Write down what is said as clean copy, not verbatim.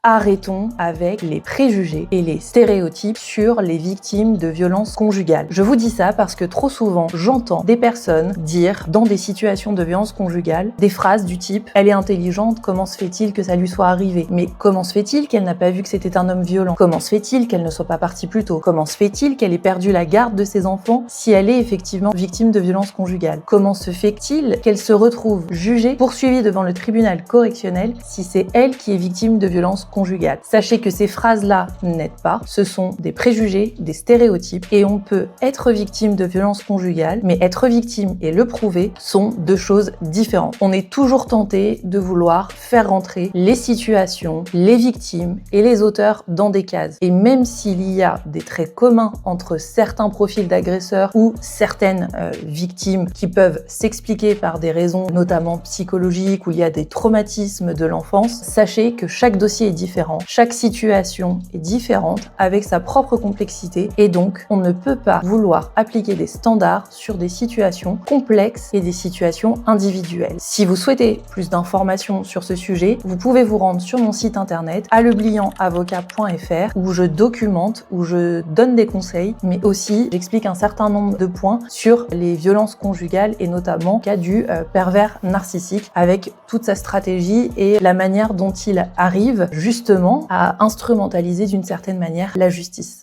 Arrêtons avec les préjugés et les stéréotypes sur les victimes de violences conjugales. Je vous dis ça parce que trop souvent, j'entends des personnes dire, dans des situations de violence conjugale, des phrases du type « Elle est intelligente, comment se fait-il que ça lui soit arrivé ?» Mais comment se fait-il qu'elle n'a pas vu que c'était un homme violent? Comment se fait-il qu'elle ne soit pas partie plus tôt? Comment se fait-il qu'elle ait perdu la garde de ses enfants si elle est effectivement victime de violences conjugales? Comment se fait-il qu'elle se retrouve jugée, poursuivie devant le tribunal correctionnel si c'est elle qui est victime de violences conjugale? Sachez que ces phrases-là n'aident pas, ce sont des préjugés, des stéréotypes, et on peut être victime de violences conjugales, mais être victime et le prouver sont deux choses différentes. On est toujours tenté de vouloir faire rentrer les situations, les victimes et les auteurs dans des cases. Et même s'il y a des traits communs entre certains profils d'agresseurs ou certaines victimes qui peuvent s'expliquer par des raisons notamment psychologiques, où il y a des traumatismes de l'enfance, sachez que chaque dossier est différent, chaque situation est différente avec sa propre complexité, et donc on ne peut pas vouloir appliquer des standards sur des situations complexes et des situations individuelles. Si vous souhaitez plus d'informations sur ce sujet, vous pouvez vous rendre sur mon site internet aleblianavocat.fr où je documente, où je donne des conseils, mais aussi j'explique un certain nombre de points sur les violences conjugales et notamment le cas du pervers narcissique avec toute sa stratégie et la manière dont il arrive justement à instrumentaliser d'une certaine manière la justice.